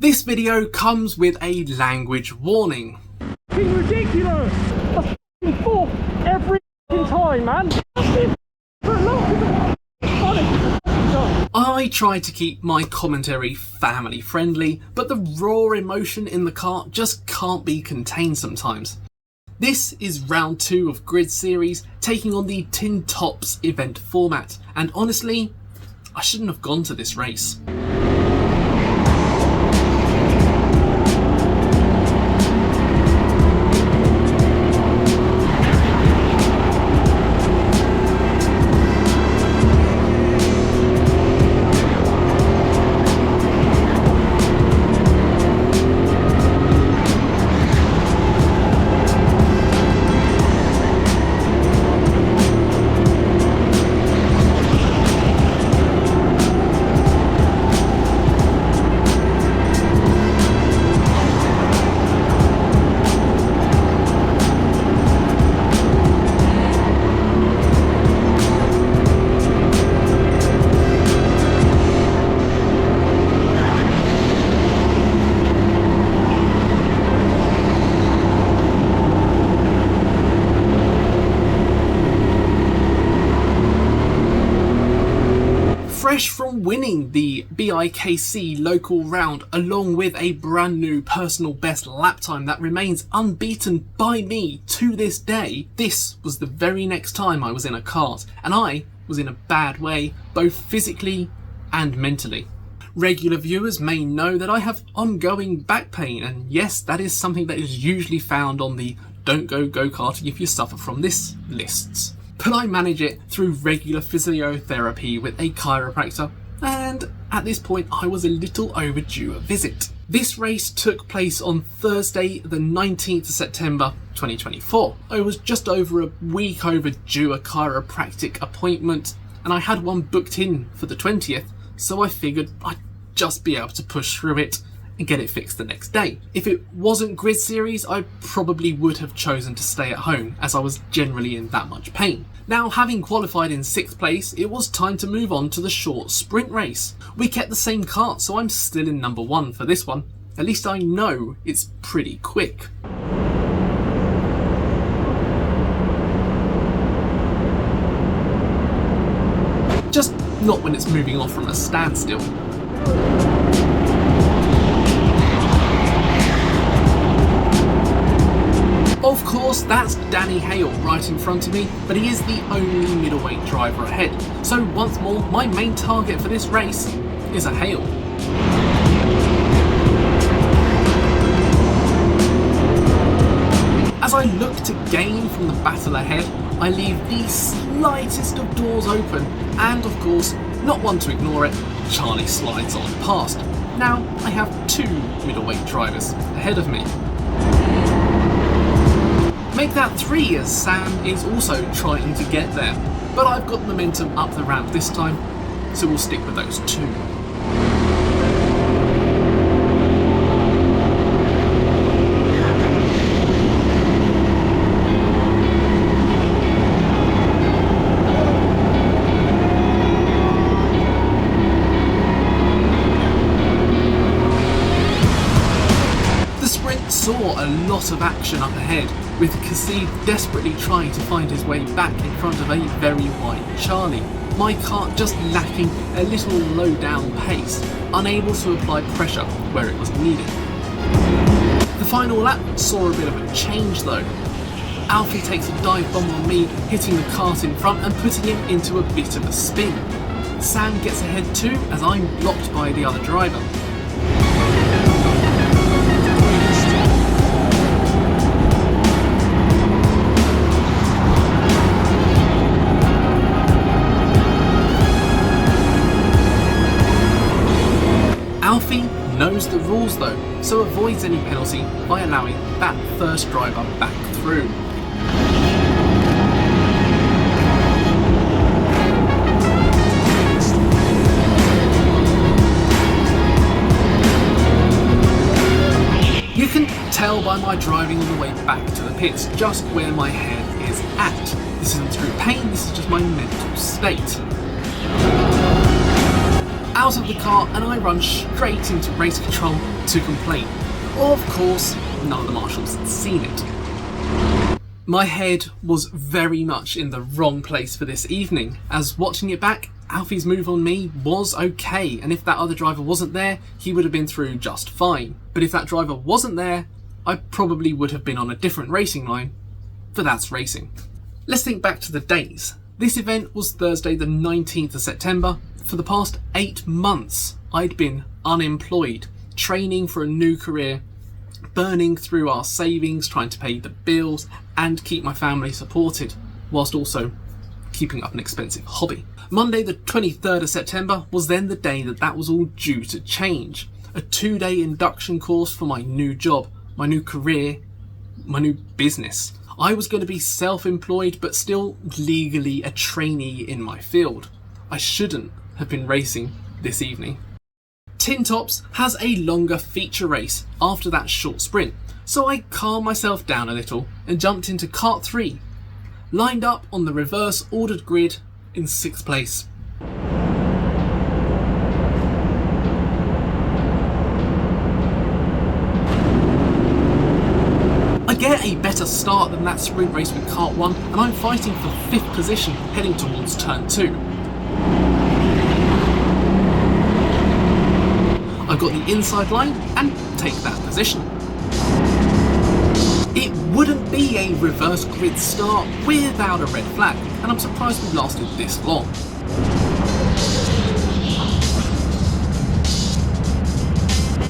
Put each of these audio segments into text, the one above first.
This video comes with a language warning. Fucking ridiculous! That's fucking fourth every time, man! I try to keep my commentary family friendly, but the raw emotion in the kart just can't be contained sometimes. This is round 2 of Grid Series, taking on the Tin Tops event format, and honestly, I shouldn't have gone to this race. Fresh from winning the BIKC local round along with a brand new personal best lap time that remains unbeaten by me to this day, this was the very next time I was in a kart, and I was in a bad way, both physically and mentally. Regular viewers may know that I have ongoing back pain, and yes, that is something that is usually found on the "don't go go-karting if you suffer from this" lists. But I manage it through regular physiotherapy with a chiropractor, and at this point I was a little overdue a visit. This race took place on Thursday the 19th of September 2024. I was just over a week overdue a chiropractic appointment, and I had one booked in for the 20th, so I figured I'd just be able to push through it and get it fixed the next day. If it wasn't Grid Series, I probably would have chosen to stay at home, as I was generally in that much pain. Now, having qualified in 6th place, it was time to move on to the short sprint race. We kept the same kart, so I'm still in number 1 for this one. At least I know it's pretty quick. Just not when it's moving off from a standstill. Of course, that's Danny Hale right in front of me, but he is the only middleweight driver ahead. So once more, my main target for this race is a Hale. As I look to gain from the battle ahead, I leave the slightest of doors open, and of course, not one to ignore it, Charlie slides on past. Now I have 2 middleweight drivers ahead of me. Make that 3 as Sam is also trying to get there, but I've got momentum up the ramp this time, so we'll stick with those 2. The sprint saw a lot of action up ahead, with Kasib desperately trying to find his way back in front of a very wide Charlie. My kart just lacking a little low down pace, unable to apply pressure where it was needed. The final lap saw a bit of a change though. Alfie takes a dive bomb on me, hitting the kart in front and putting him into a bit of a spin. Sam gets ahead too, as I'm blocked by the other driver. Alfie knows the rules though, so avoids any penalty by allowing that first driver back through. You can tell by my driving on the way back to the pits just where my head is at. This isn't through pain, this is just my mental state. out of the car and I run straight into race control to complain. Of course, none of the marshals had seen it. My head was very much in the wrong place for this evening, as watching it back, Alfie's move on me was okay, and if that other driver wasn't there, he would have been through just fine. But if that driver wasn't there, I probably would have been on a different racing line, for that's racing. Let's think back to the days. This event was Thursday the 19th of September. For the past 8 months, I'd been unemployed, training for a new career, burning through our savings, trying to pay the bills and keep my family supported, whilst also keeping up an expensive hobby. Monday the 23rd of September was then the day that was all due to change. A 2-day induction course for my new job, my new career, my new business. I was going to be self-employed but still legally a trainee in my field. I shouldn't have been racing this evening. Tin Tops has a longer feature race after that short sprint, so I calmed myself down a little and jumped into Kart 3, lined up on the reverse ordered grid in 6th place. I get a better start than that sprint race with Kart 1 and I'm fighting for 5th position heading towards turn 2. I got the inside line and take that position. It wouldn't be a reverse grid start without a red flag, and I'm surprised we lasted this long.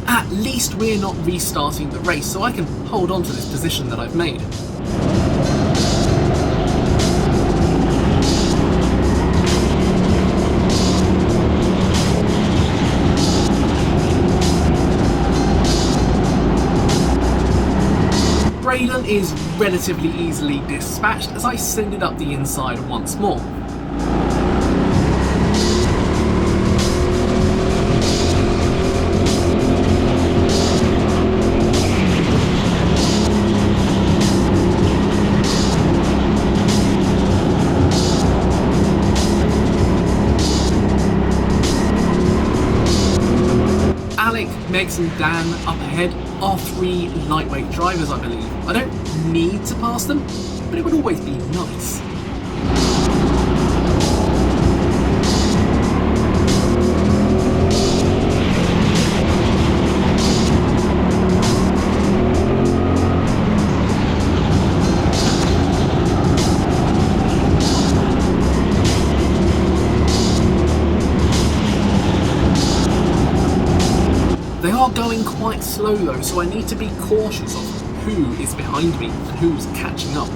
At least we're not restarting the race, so I can hold on to this position that I've made. Braden is relatively easily dispatched as I send it up the inside once more. Megs and Dan up ahead are 3 lightweight drivers, I believe. I don't need to pass them, but it would always be nice. They are going quite slow though, so I need to be cautious of who is behind me and who's catching up.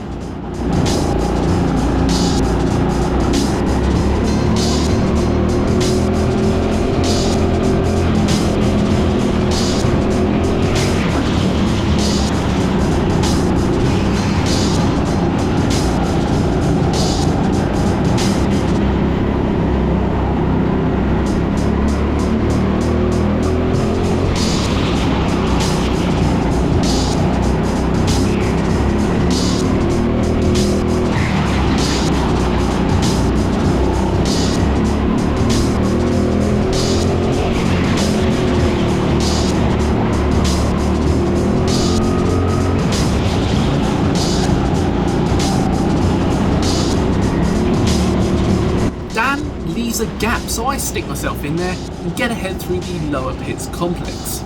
A gap, so I stick myself in there and get ahead through the lower pits complex.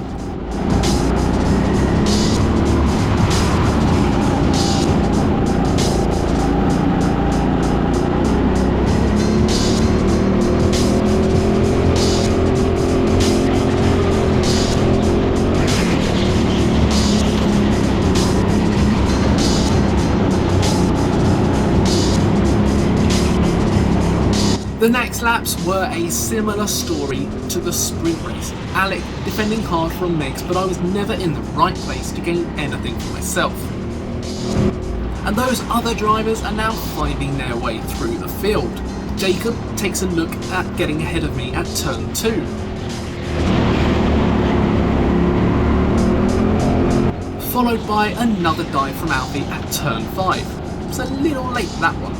The next laps were a similar story to the sprint race. Alec defending hard from Megs, but I was never in the right place to gain anything for myself. And those other drivers are now finding their way through the field. Jacob takes a look at getting ahead of me at turn 2. Followed by another dive from Alfie at turn 5. It's a little late, that one.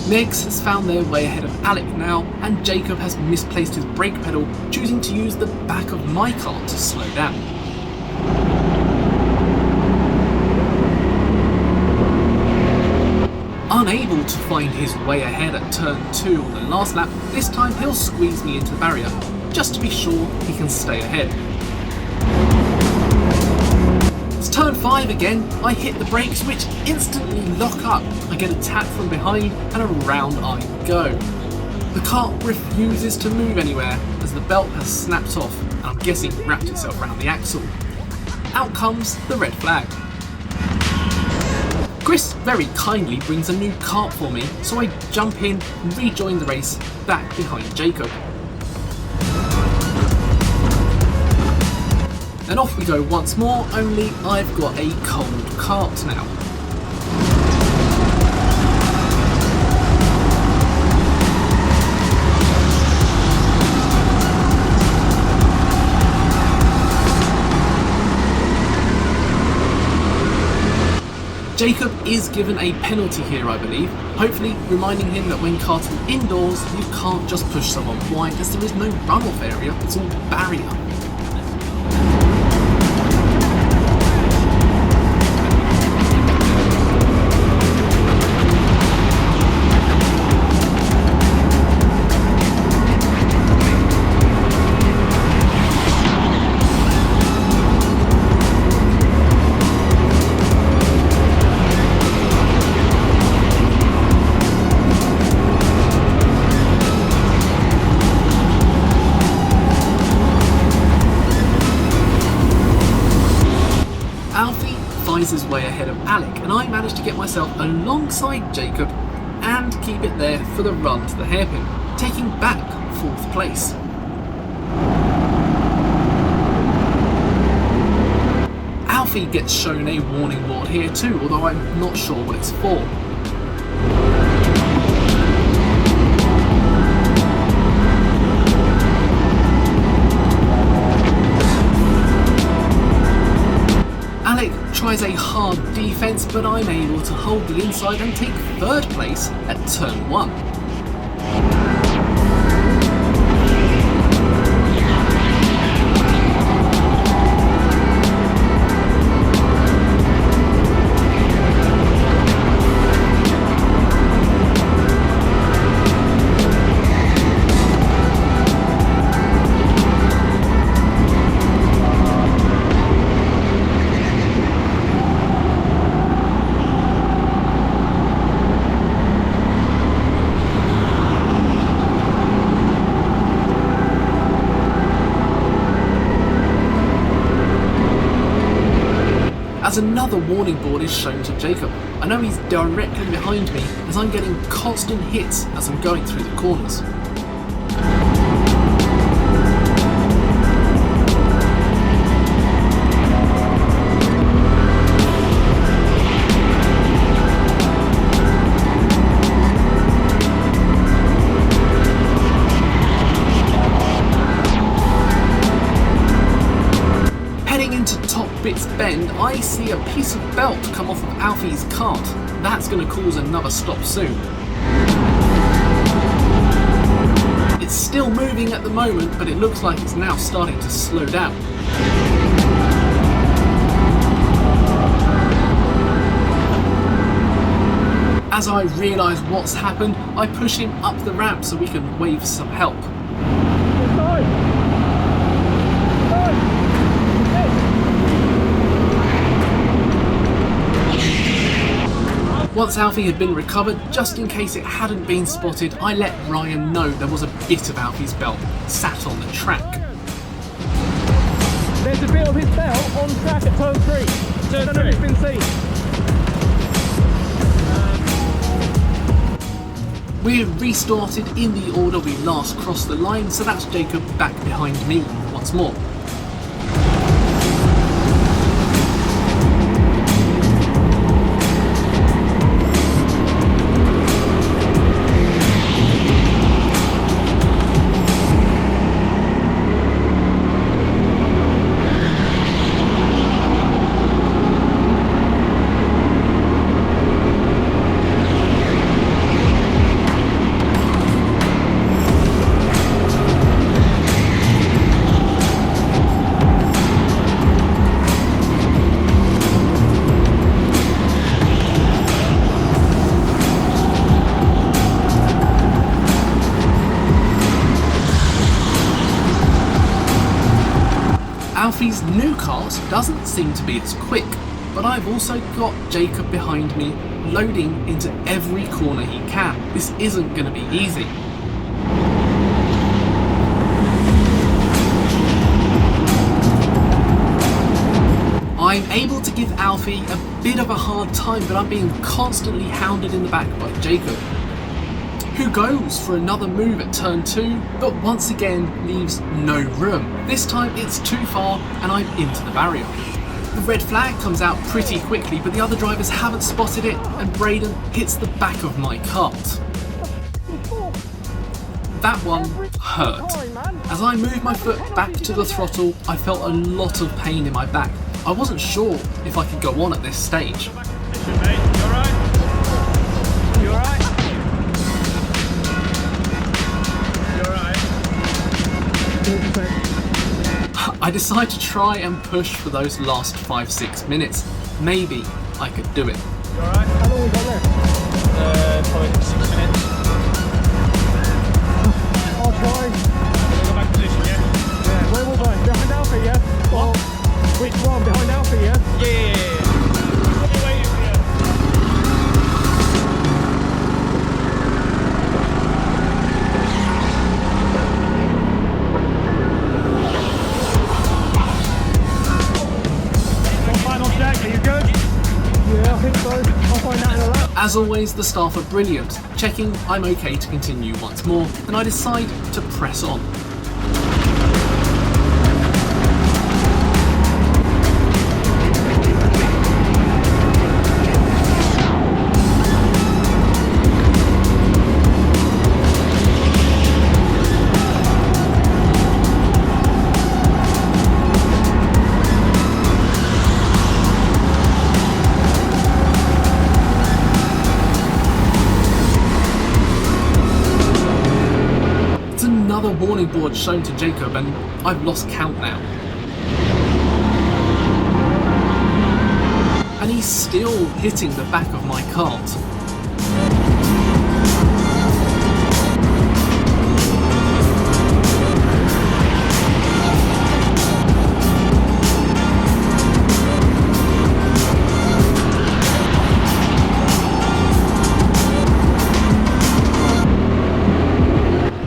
Megs has found their way ahead of Alec now, and Jacob has misplaced his brake pedal, choosing to use the back of my car to slow down. Unable to find his way ahead at turn 2 on the last lap, this time he'll squeeze me into the barrier, just to be sure he can stay ahead. It's turn 5 again. I hit the brakes, which instantly lock up. I get a tap from behind and around I go. The car refuses to move anywhere as the belt has snapped off and I'm guessing wrapped itself around the axle. Out comes the red flag. Chris very kindly brings a new kart for me, so I jump in and rejoin the race back behind Jacob. And off we go once more, only I've got a cold kart now. Jacob is given a penalty here, I believe, hopefully reminding him that when karting indoors, you can't just push someone wide as there is no runoff area, it's all barrier. His way ahead of Alec, and I managed to get myself alongside Jacob and keep it there for the run to the hairpin, taking back 4th place. Alfie gets shown a warning board here too, although I'm not sure what it's for. Alec tries a hard defense, but I'm able to hold the inside and take 3rd place at turn 1. As another warning board is shown to Jacob. I know he's directly behind me as I'm getting constant hits as I'm going through the corners. Bend, I see a piece of belt come off of Alfie's kart. That's going to cause another stop soon. It's still moving at the moment, but it looks like it's now starting to slow down. As I realise what's happened, I push him up the ramp so we can wave some help. Once Alfie had been recovered, just in case it hadn't been spotted, I let Ryan know there was a bit of Alfie's belt sat on the track. There's a bit of his belt on track at turn 3. I don't know if it's been seen. We're restarted in the order we last crossed the line, so that's Jacob back behind me once more. doesn't seem to be as quick, but I've also got Jacob behind me, loading into every corner he can. This isn't going to be easy. I'm able to give Alfie a bit of a hard time, but I'm being constantly hounded in the back by Jacob, who goes for another move at turn 2, but once again leaves no room. This time it's too far and I'm into the barrier. The red flag comes out pretty quickly, but the other drivers haven't spotted it, and Braden hits the back of my kart. That one hurt. As I moved my foot back to the throttle, I felt a lot of pain in my back. I wasn't sure if I could go on at this stage. I decided to try and push for those last 5-6 minutes. Maybe I could do it. You alright? How long we got left? Probably 6 minutes. I'll try. Go back position, yeah? Yeah, where was I? Behind Alfie, yeah? What? Which one? Behind Alfie, yeah? Yeah. What are you waiting for? Are you good? Yeah, I think so. I'll find out in a lap. As always, the staff are brilliant, checking I'm okay to continue once more, and I decide to press on. Another warning board shown to Jacob, and I've lost count now. And he's still hitting the back of my kart.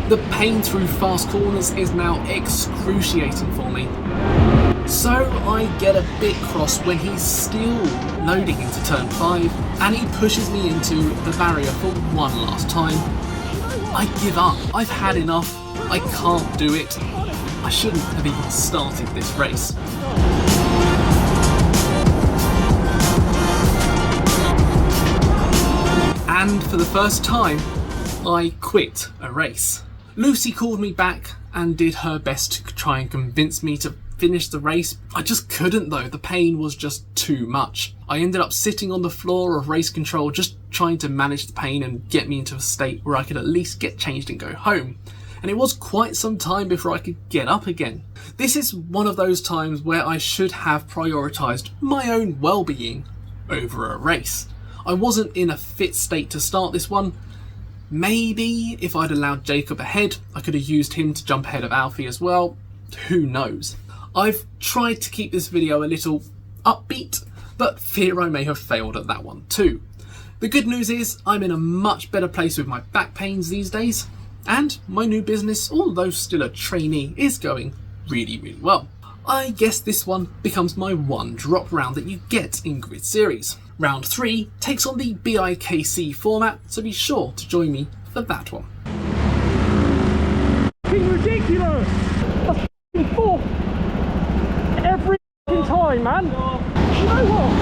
The pain through fast corners is now excruciating for me. So I get a bit cross when he's still loading into turn 5 and he pushes me into the barrier for one last time. I give up. I've had enough. I can't do it. I shouldn't have even started this race. And for the first time, I quit a race. Lucy called me back and did her best to try and convince me to finish the race. I just couldn't though, the pain was just too much. I ended up sitting on the floor of race control just trying to manage the pain and get me into a state where I could at least get changed and go home. And it was quite some time before I could get up again. This is one of those times where I should have prioritised my own well-being over a race. I wasn't in a fit state to start this one. Maybe if I'd allowed Jacob ahead, I could have used him to jump ahead of Alfie as well. Who knows? I've tried to keep this video a little upbeat, but fear I may have failed at that one too. The good news is I'm in a much better place with my back pains these days, and my new business, although still a trainee, is going really well. I guess this one becomes my one drop round that you get in Grid Series. Round 3 takes on the BIKC format, so be sure to join me for that one. Fucking ridiculous! A fucking fourth every fucking time, man. You know what?